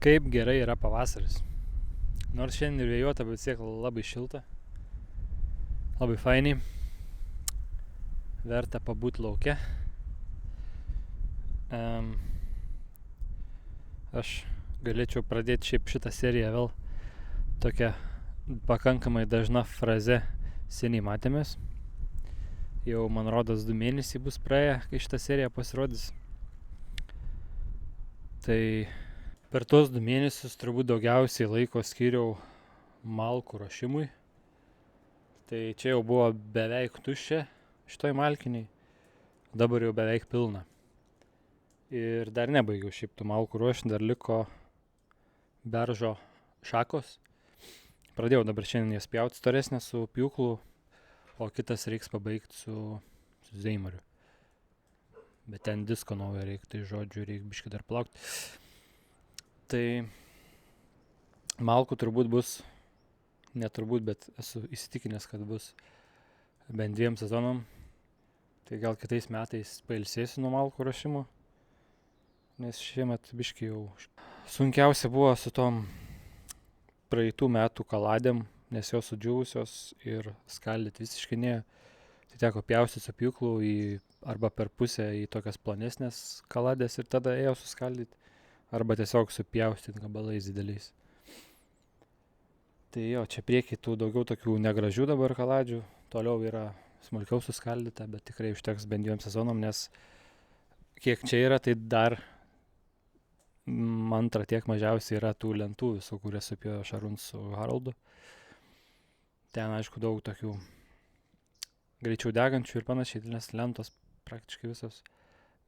Kaip gerai yra pavasaris. Nors šiandien ir vėjuota, bet vis tiek labai šilta. Labai fainiai. Verta pabūti lauke. Aš galėčiau pradėti šiaip šitą seriją vėl tokia pakankamai dažna fraze seniai matėmės. Jau man rodos 2 mėnesiai bus praėję, kai šitą seriją pasirodys. Tai per tuos 2 mėnesius turbūt daugiausiai laiko skyriau malkų ruošimui. Tai čia jau buvo beveik tuščia šitoj malkiniai, dabar jau beveik pilna. Ir dar nebaigiau šiaip tų malkų ruošti, dar liko beržo šakos. Pradėjau dabar šiandien jas pjauti storesnę su pjūklu, o kitas reiks pabaigti su zeimariu. Bet ten disko naujo reik, tai žodžiu reik biškį dar plaukti. Tai malkų turbūt bus, neturbūt, bet esu įsitikinęs, kad bus bent 2 sezonam. Tai gal kitais metais pailsėsiu nuo malkų ruošimo, nes šiemet biškį jau sunkiausia buvo su tom praeitų metų kaladėm, nes jos sudžiūvusios ir skaldyti visiškai nėjo. Tai teko pjaustyti su pjūklu arba per pusę į tokias plonesnės kaladės ir tada ėjo suskaldyti, arba tiesiog supjaustyti gabalais dideliais. Tai jo, čia priekį tų daugiau tokių negražių dabar kaladžių, toliau yra smulkiau suskaldyta, bet tikrai užteks bent 2 sezonam, nes kiek čia yra, tai dar antra tiek mažiausiai yra tų lentų visų, kurias supėjo Šarūnas su Haroldu. Ten, aišku, daug tokių greičiau degančių ir panašiai, nes lentos praktiškai visos,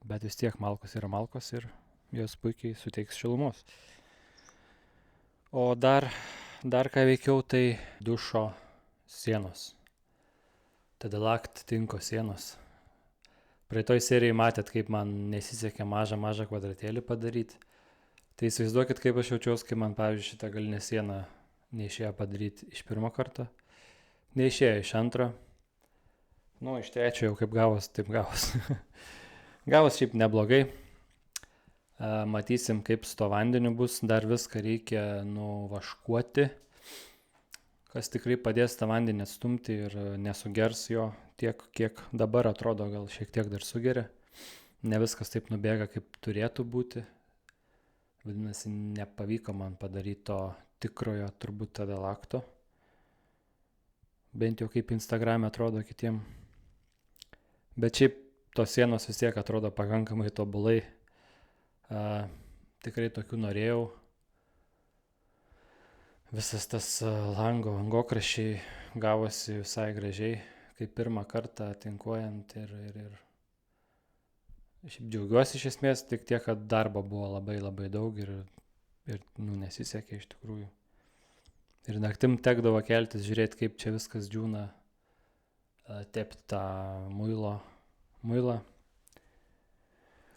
bet vis tiek malkos yra malkos ir jos puikiai suteiks šilumos. O dar ką veikiau, tai dušo sienos. Tadalakt tinko sienos. Praeitoj serijai matėt, kaip man nesisekė mažą kvadratėlį padaryti. Tai įsivaizduokit, kaip aš jaučiausi, kai man, pavyzdžiui, šitą galinę sieną neišėjo padaryti iš pirmo karto. Neišėjo iš antro. Iš trečio jau kaip gavos, taip gavos. Gavos šiaip neblogai. Matysim, kaip su to vandeniu bus. Dar viską reikia nuvaškuoti, kas tikrai padės tą vandenį atstumti ir nesugers jo tiek, kiek dabar atrodo, gal šiek tiek dar sugeria. Ne viskas taip nubėga, kaip turėtų būti. Vadinasi, nepavyko man padaryti to tikrojo turbūt Tadalakto. Bent jau kaip Instagrame atrodo kitiem. Bet šiaip tos sienos vis tiek atrodo pakankamai tobulai. Tikrai tokių norėjau. Visas tas langokraščiai gavosi visai gražiai, kaip pirmą kartą tinkuojant ir šiaip džiaugiuosi iš esmės, tik tiek, kad darbo buvo labai daug ir nesisekė iš tikrųjų. Ir naktim tekdavo keltis, žiūrėti, kaip čia viskas džiūna, tepti tą muilą,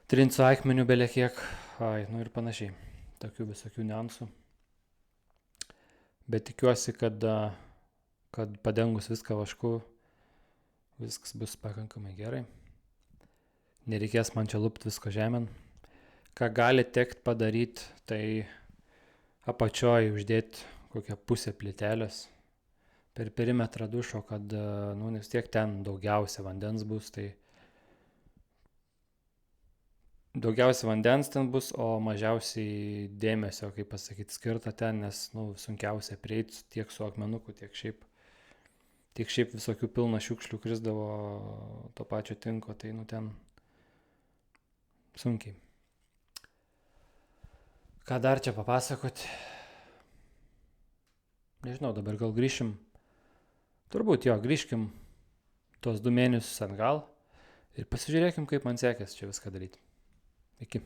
trinti su akmeniu belekiek, ir panašiai, tokių visokių niuansų. Bet tikiuosi, kad padengus viską vašku, viskas bus pakankamai gerai. Nereikės man čia lupti visko žemėn. Ką gali tekt padaryti, tai apačioj uždėti kokią pusę plytelės per perimetrą dušo, kad vis tiek ten daugiausia vandens bus, tai daugiausia vandens ten bus, o mažiausiai dėmesio, kaip pasakyti, skirta ten, nes sunkiausia prieiti tiek su akmenuku, tiek šiaip visokių pilna šiukšlių krisdavo to pačio tinko, tai ten sunkiai. Ką dar čia papasakoti? Nežinau, dabar gal grįšim. Turbūt grįžkim tos 2 mėnesius atgal ir pasižiūrėkim, kaip man sekės čia viską daryti. Iki.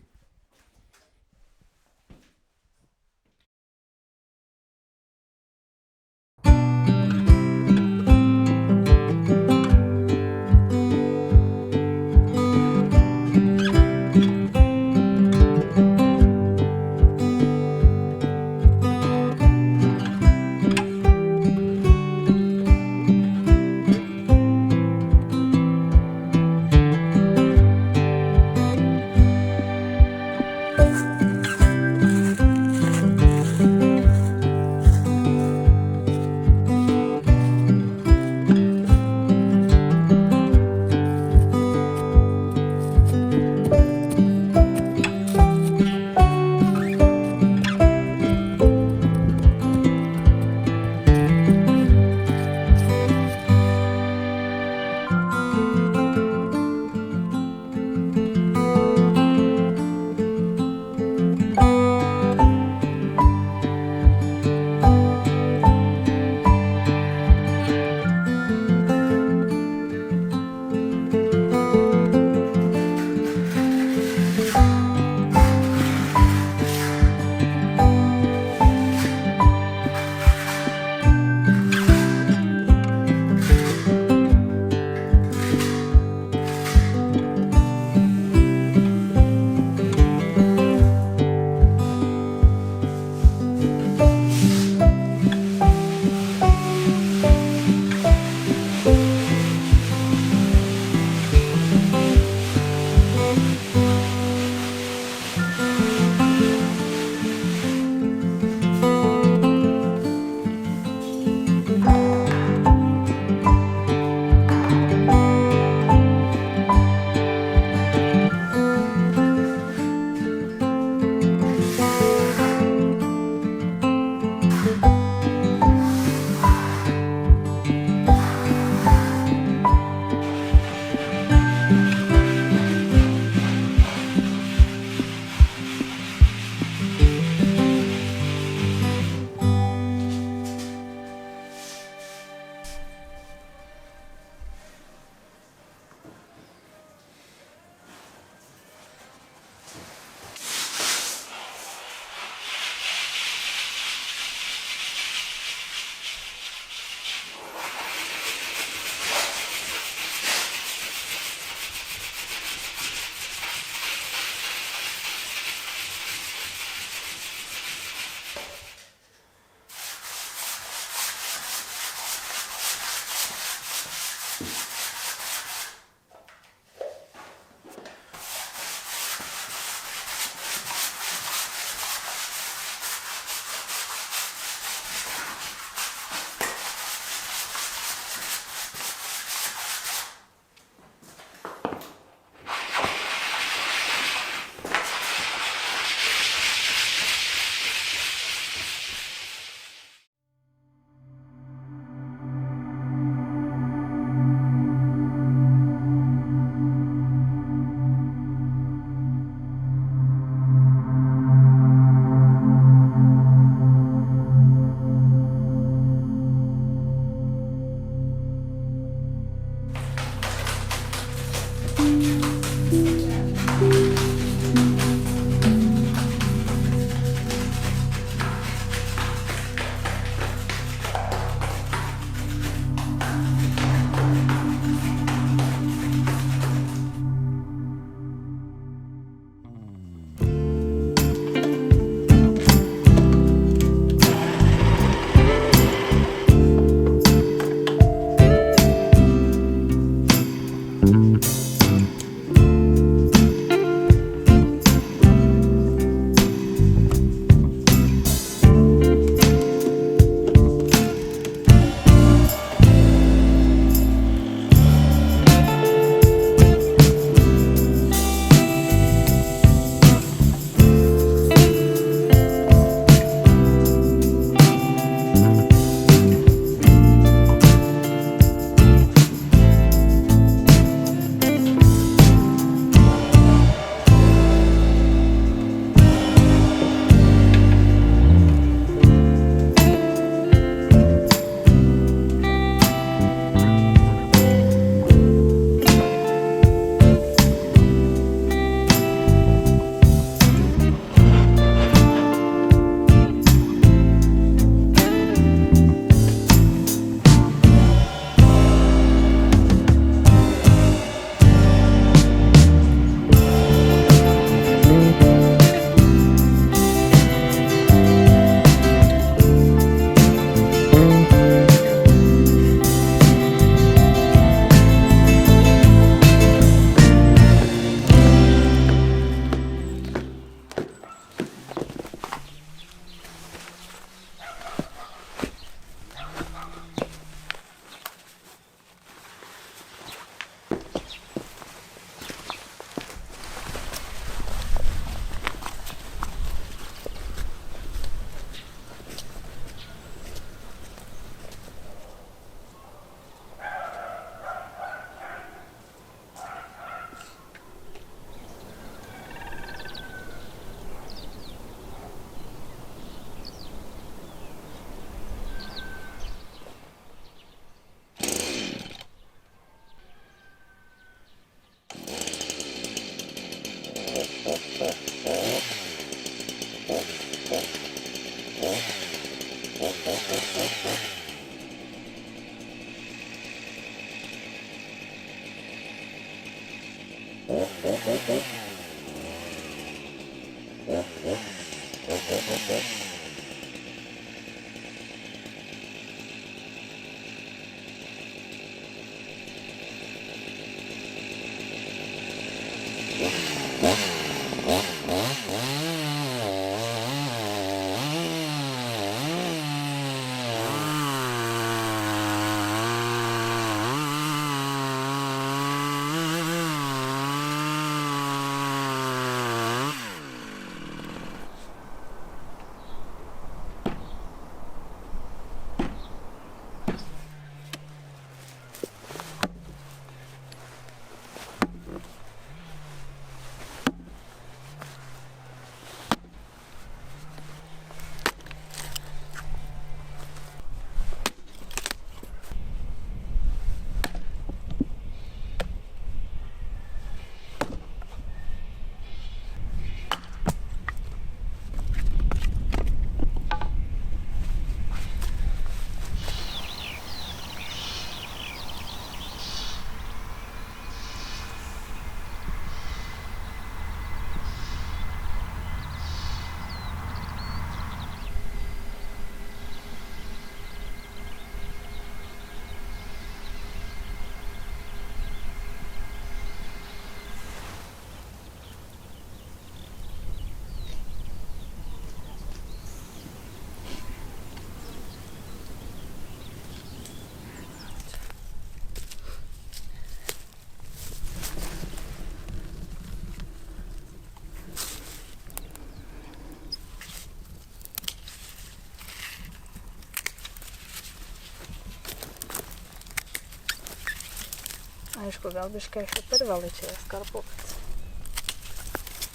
Aišku, gal biškai aš jau per vėlai čia jas karpu, bet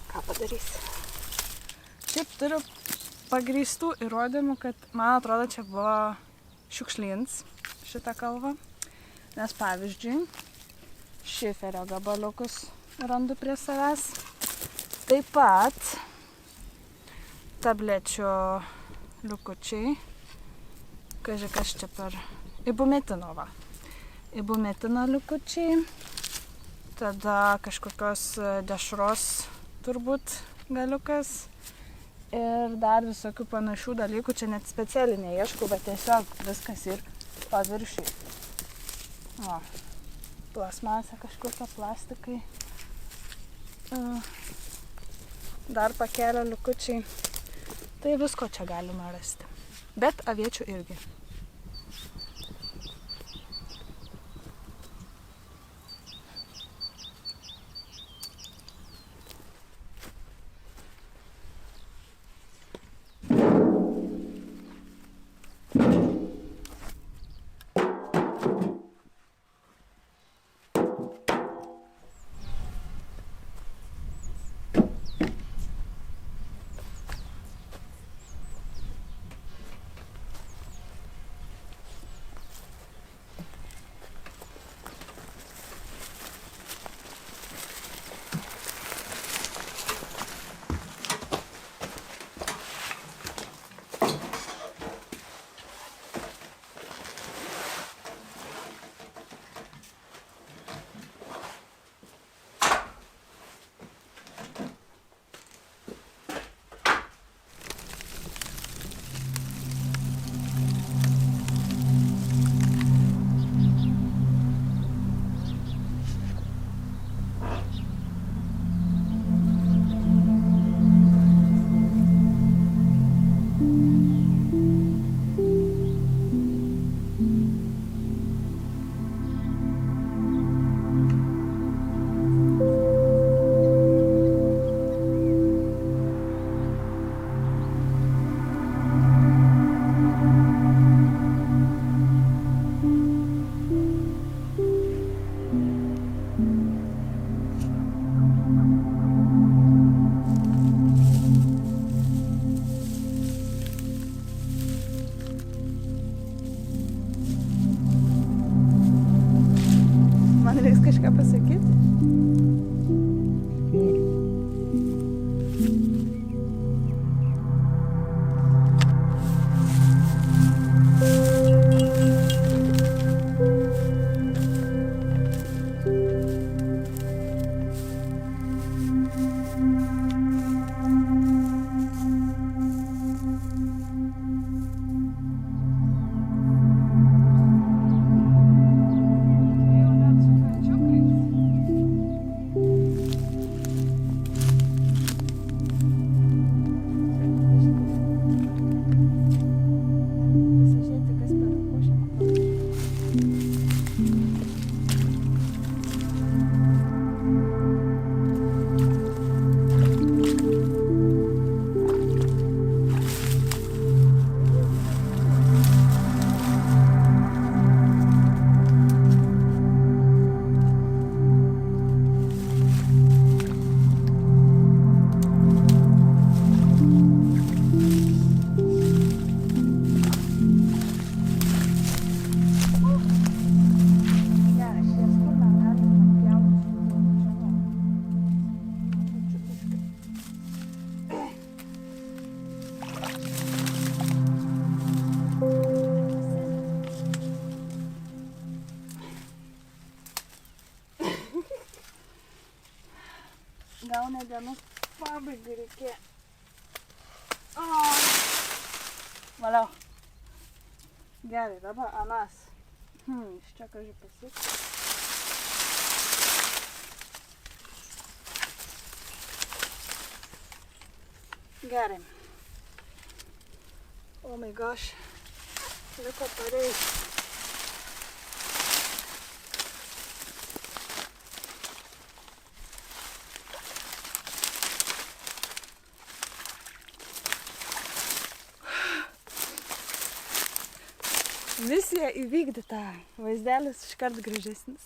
ką padarysi. Šiaip turiu pagrįstų įrodymų, kad man atrodo čia buvo šiukšlyns šitą kalvą. Nes pavyzdžiui, šiferio gabaliukus randu prie savęs. Taip pat tablečių liukučiai. Kaži, kas čia per ibumetino, va. Ibumetino liukučiai. Tada kažkokios dešros turbūt galiukas. Ir dar visokių panašių dalykų. Čia net specialiai neieškau, bet tiesiog viskas ir paviršiai. O, plasmasė kažkokia, plastikai. Dar pakelio liukučiai. Tai visko čia galima rasti. Bet aviečių irgi. Kažką pasakyti? Gal ne dienų pabaigai reikėjo. Valiau. Gerai, dabar anas. Iš čia kažkai pasik. Gerai. Oh my gosh. Liko pareis. Misija įvykdyta. Vaizdelis iškart gražesnis.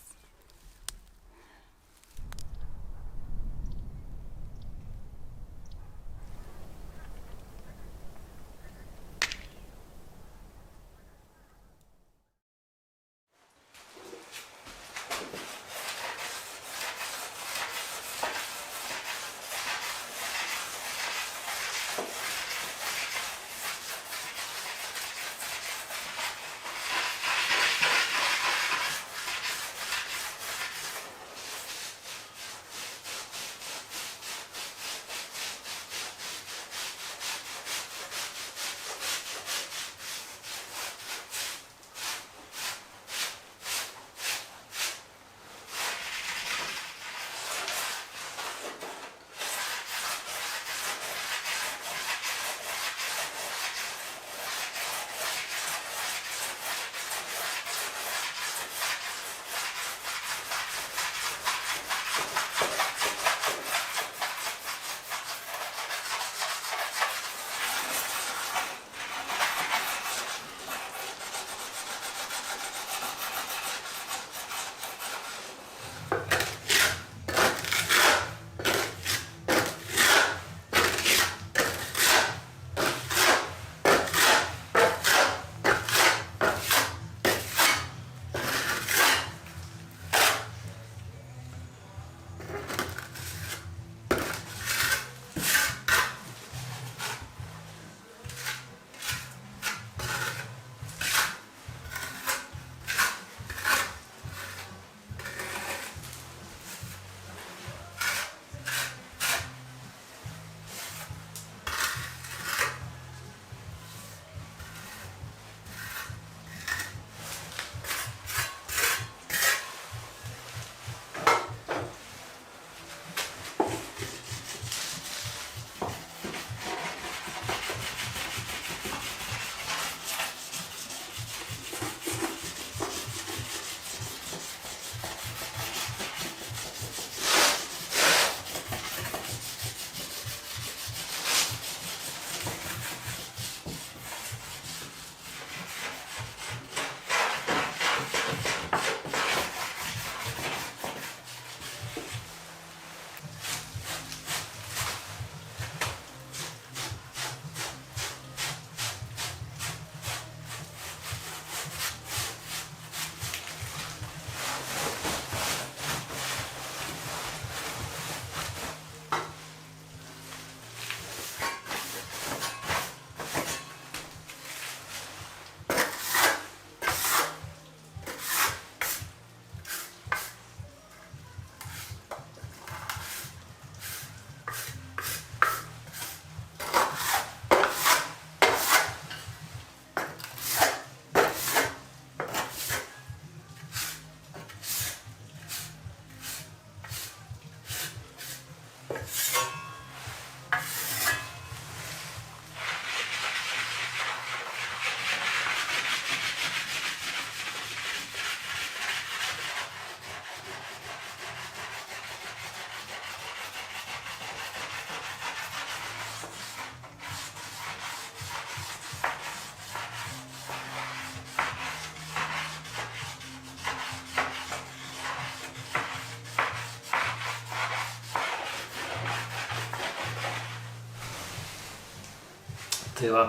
Tai va,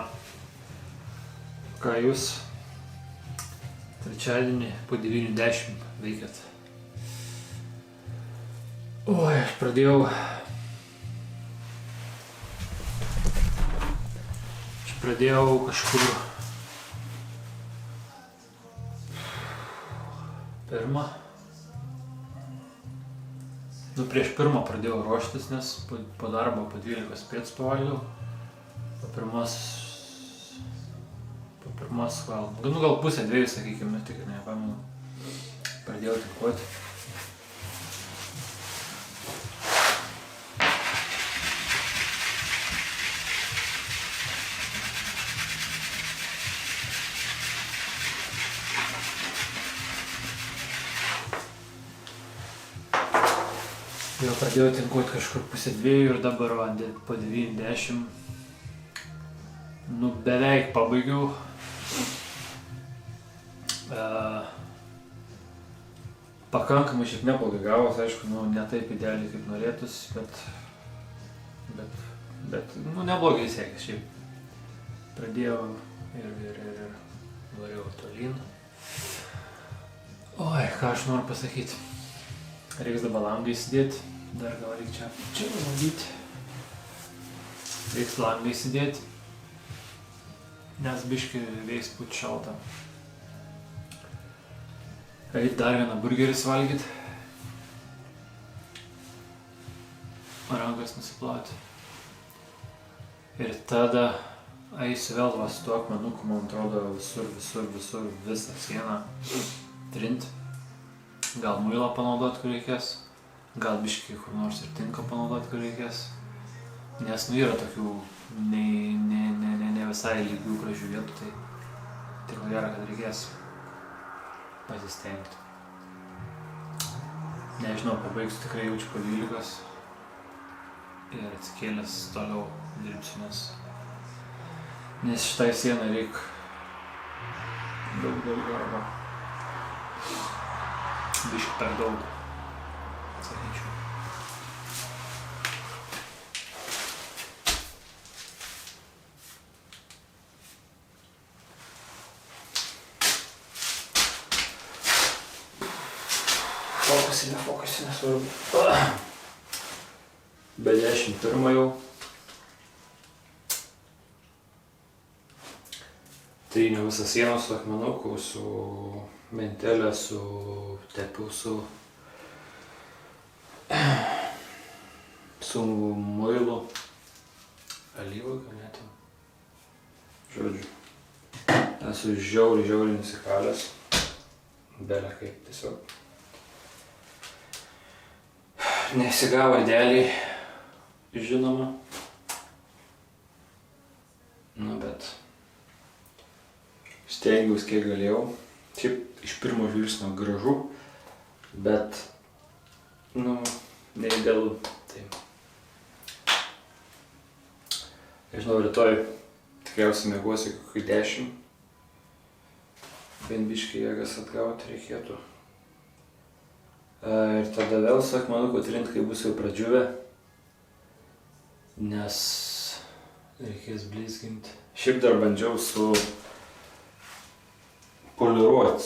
ką jūs trečiadienį po 9:10 veikiat? Oi, aš pradėjau kažkur pirmą. Prieš pirmą pradėjau ruoštis, nes po darbo po 12 spėts pavalgiau. Po pirmas gal pusę dviejų, sakykime, tik nepamenu, pradėjau tinkuoti. Jau pradėjau tinkuoti kažkur pusę dviejų ir dabar po 9:10 beveik pabaigiau. Pakankamai šiaip neblogai gavos, aišku, ne taip idealiai kaip norėtųsi, bet neblogai sekės šiaip. Pradėjau ir variau tolyn. Oi, ką aš noriu pasakyti. Reiks dabar langą įsidėti, dar gal reikia čia pamatyti. Reiks langą įsidėti, nes biškį vėjas pūt šalta. Eit dar vieną burgerį valgyti. Rankas nusiplauti. Ir tada eisiu vėl su tuo akmenuku, man atrodo, visur, visą sieną trint. Gal muilą panaudoti, kur reikės. Gal biškį kur nors ir tinką panaudoti, kur reikės. Nes yra tokių ne visai lygių gražių vietų, tai ko gero, kad reikės pasistengti. Nežinau, pabaigsiu, tikrai jaučiu po 12 ir atsikėlęs toliau dirbsiu, nes šitai sienai reik daug darbo. Biškį per daug, sakyčiau. Fokusinė, svarbu. Be 11 jau. Tryniau visą sieną su akmenuku, su mentelė, su tepiu, su muilu, alyvuogių net. Žodžiu, esu žiauriai nusikalęs, belė kaip tiesiog. Nesigavo idealiai, žinoma, bet stengiausi kiek galėjau. Šiaip iš pirmo žvilgsnio gražu, bet, neidealu. Tai. Nežinau, rytoj tikriausiai miegosiu kokį 10. Bent biškį jėgas atgauti reikėtų. Ir tada vėl su akmenuku trint, kai bus jau pradžiuvę, nes reikės blizginti. Šiaip dar bandžiau poliruoti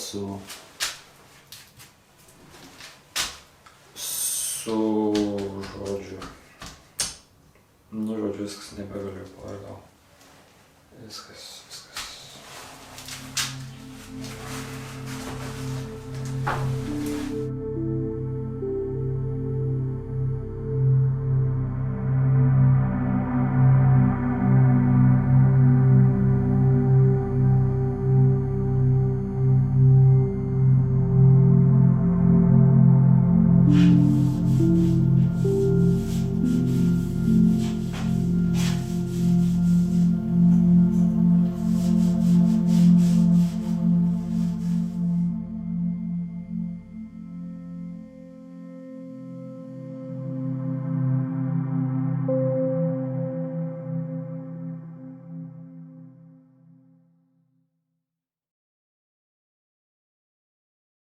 žodžiu, viskas nebegaliu.